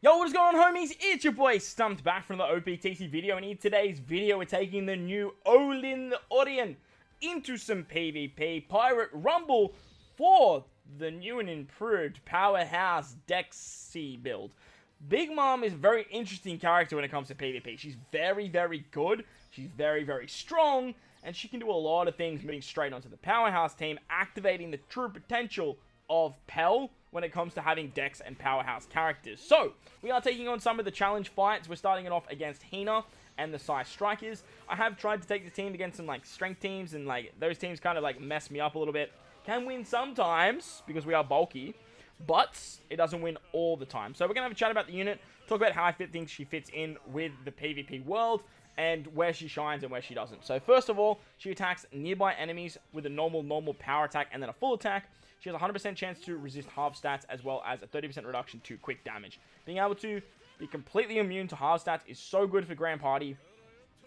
Yo, what is going on, homies? It's your boy Stumped back from the OPTC video, and in today's video we're taking the new OLIN into some PvP Pirate Rumble for the new and improved Powerhouse Dexy build. Big Mom is a very interesting character when it comes to PvP. She's very, very good, she's very, very strong, and she can do a lot of things moving straight onto the Powerhouse team, activating the true potential of Pell when it comes to having Dex and Powerhouse characters. So, we are taking on some of the challenge fights. We're starting it off against Hina and the Psy Strikers. I have tried to take the team against some strength teams, and those teams kind of mess me up a little bit. Can win sometimes because we are bulky, but it doesn't win all the time. So we're going to have a chat about the unit, talk about how I think she fits in with the PvP world, and where she shines and where she doesn't. So first of all, she attacks nearby enemies with a normal power attack and then a full attack. She has a 100% chance to resist half stats, as well as a 30% reduction to quick damage. Being able to be completely immune to half stats is so good for Grand Party,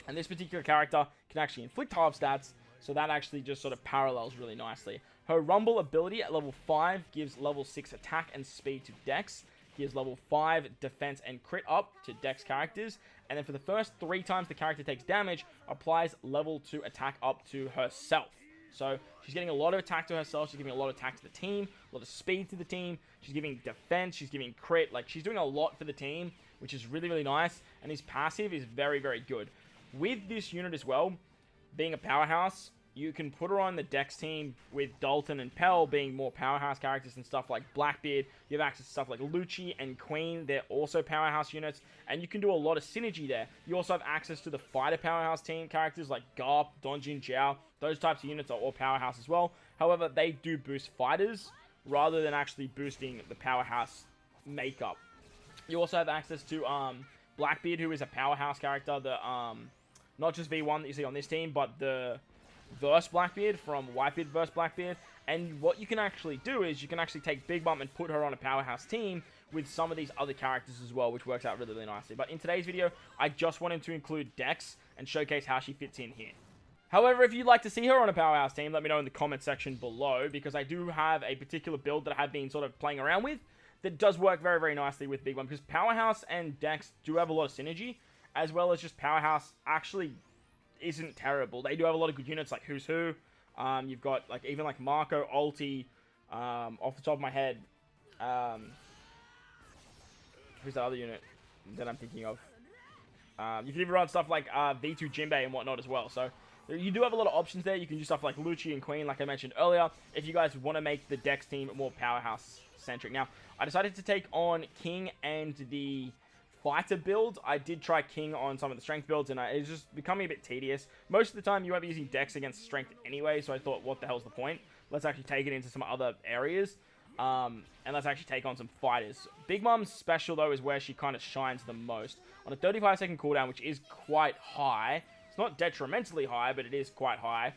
and this particular character can actually inflict half stats, so that actually just sort of parallels really nicely. Her Rumble ability at level 5 gives level 6 attack and speed to Dex, gives level 5 defense and crit up to Dex characters, and then for the first 3 times the character takes damage, applies level 2 attack up to herself. So she's getting a lot of attack to herself, she's giving a lot of attack to the team, a lot of speed to the team, she's giving defense, she's giving crit, she's doing a lot for the team, which is really, really nice, and his passive is very, very good. With this unit as well, being a powerhouse, you can put her on the Dex team with Dalton and Pell being more powerhouse characters and stuff like Blackbeard. You have access to stuff like Lucci and Queen. They're also powerhouse units, and you can do a lot of synergy there. You also have access to the fighter powerhouse team characters like Garp, Donjin, Jiao. Those types of units are all powerhouse as well. However, they do boost fighters rather than actually boosting the powerhouse makeup. You also have access to Blackbeard, who is a powerhouse character. The not just V1 that you see on this team, but the Verse Blackbeard from Whitebeard vs Blackbeard. And what you can actually do is you can actually take Big Mom and put her on a powerhouse team with some of these other characters as well, which works out really, really nicely. But in today's video, I just wanted to include Dex and showcase how she fits in here. However, if you'd like to see her on a powerhouse team, let me know in the comment section below, because I do have a particular build that I have been sort of playing around with that does work very, very nicely with Big Mom, because Powerhouse and Dex do have a lot of synergy, as well as just Powerhouse actually isn't terrible. They do have a lot of good units like Who's Who. You've got even Marco, Ulti, off the top of my head. Who's that other unit that I'm thinking of? You can even run stuff like V2 Jinbei and whatnot as well. So you do have a lot of options there. You can do stuff like Lucci and Queen, like I mentioned earlier, if you guys want to make the Dex team more powerhouse centric. Now, I decided to take on King and the fighter build. I did try King on some of the strength builds, and it's just becoming a bit tedious. Most of the time, you won't be using Dex against strength anyway, so I thought, what the hell's the point? Let's actually take it into some other areas, and let's actually take on some fighters. Big Mom's special, though, is where she kind of shines the most. On a 35-second cooldown, which is quite high, it's not detrimentally high, but it is quite high,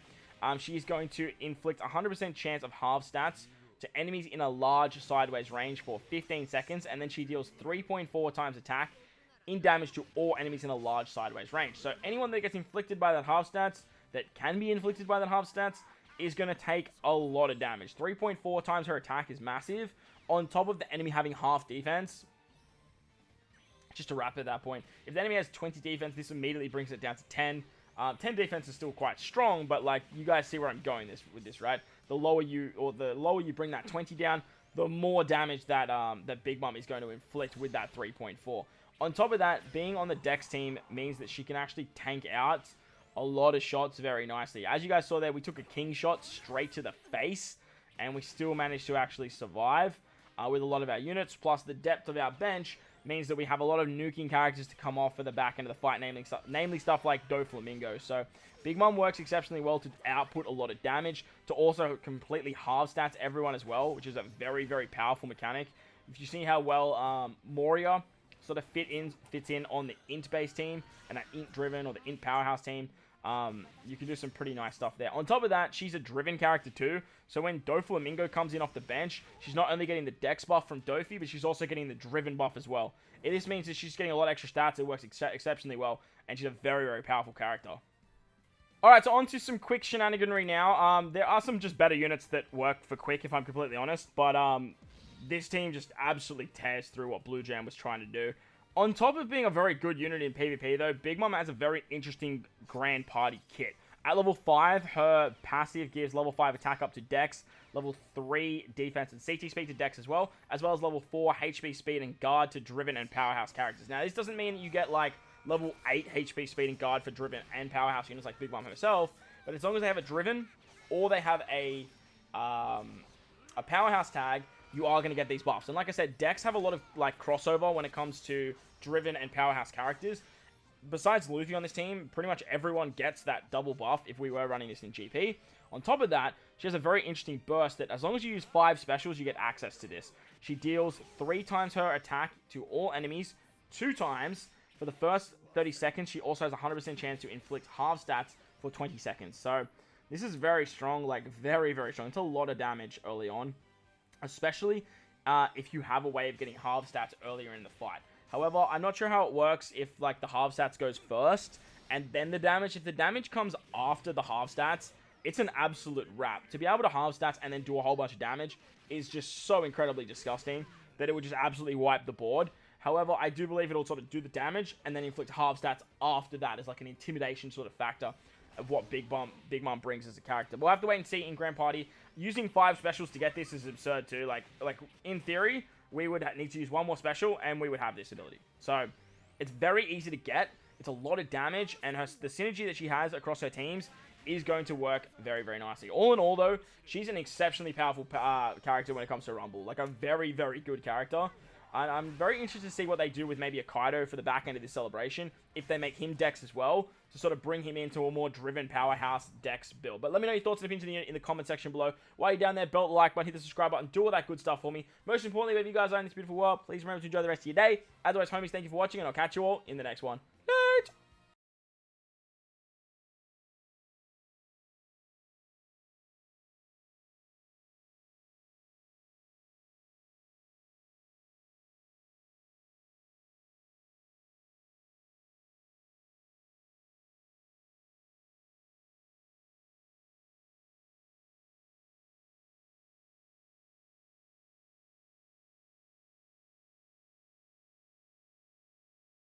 she's going to inflict 100% chance of half stats to enemies in a large sideways range for 15 seconds, and then she deals 3.4 times attack in damage to all enemies in a large sideways range. So anyone that gets inflicted by that half stats, that can be inflicted by that half stats, is going to take a lot of damage. 3.4 times her attack is massive, on top of the enemy having half defense. Just to wrap it at that point, if the enemy has 20 defense, this immediately brings it down to 10. 10 defense is still quite strong, but you guys see where I'm going with this, right? The lower you bring that 20 down, the more damage that that Big Mom is going to inflict with that 3.4. On top of that, being on the Dex team means that she can actually tank out a lot of shots very nicely. As you guys saw there, we took a King shot straight to the face, and we still managed to actually survive with a lot of our units. Plus, the depth of our bench means that we have a lot of nuking characters to come off for the back end of the fight, namely stuff like Doflamingo. So, Big Mom works exceptionally well to output a lot of damage, to also completely halve stats everyone as well, which is a very, very powerful mechanic. If you see how well Moria sort of fits in on the int-based team and that int-driven or the int powerhouse team, you can do some pretty nice stuff there. On top of that, she's a driven character too, so when Doflamingo comes in off the bench, she's not only getting the Dex buff from Dofi, but she's also getting the driven buff as well. This means that she's getting a lot of extra stats. It works exceptionally well, and she's a very, very powerful character. Alright, so on to some quick shenaniganry now. There are some just better units that work for quick, if I'm completely honest, but this team just absolutely tears through what Blue Jam was trying to do. On top of being a very good unit in PvP, though, Big Mom has a very interesting Grand Party kit. At level 5, her passive gives level 5 attack up to Dex, level 3 defense and CT speed to Dex as well as level 4 HP speed and guard to Driven and Powerhouse characters. Now, this doesn't mean that you get, like, level 8 HP speed and guard for Driven and Powerhouse units like Big Mom herself, but as long as they have a Driven or they have a Powerhouse tag, you are going to get these buffs. And like I said, Dex have a lot of, like, crossover when it comes to Driven and Powerhouse characters. Besides Luffy on this team, pretty much everyone gets that double buff if we were running this in GP. On top of that, she has a very interesting burst that as long as you use 5 specials, you get access to this. She deals 3 times her attack to all enemies, 2 times. For the first 30 seconds, she also has a 100% chance to inflict half stats for 20 seconds. So this is very strong, like very, very strong. It's a lot of damage early on, especially if you have a way of getting half stats earlier in the fight. However, I'm not sure how it works if, like, the half stats goes first and then the damage. If the damage comes after the half stats, it's an absolute wrap. To be able to half stats and then do a whole bunch of damage is just so incredibly disgusting that it would just absolutely wipe the board. However, I do believe it'll sort of do the damage and then inflict half stats after that as, like, an intimidation sort of factor of what Big Mom brings as a character. We'll have to wait and see in Grand Party. Using 5 specials to get this is absurd too. Like in theory, we would need to use 1 more special, and we would have this ability. So, it's very easy to get. It's a lot of damage, and the synergy that she has across her teams is going to work very, very nicely. All in all, though, she's an exceptionally powerful character when it comes to Rumble. Like, a very, very good character. And I'm very interested to see what they do with maybe a Kaido for the back end of this celebration, if they make him Dex as well, to sort of bring him into a more driven powerhouse Dex build. But let me know your thoughts and opinions in the comment section below. While you're down there, belt the like button, hit the subscribe button, do all that good stuff for me. Most importantly, wherever you guys are in this beautiful world, please remember to enjoy the rest of your day. As always, homies, thank you for watching, and I'll catch you all in the next one.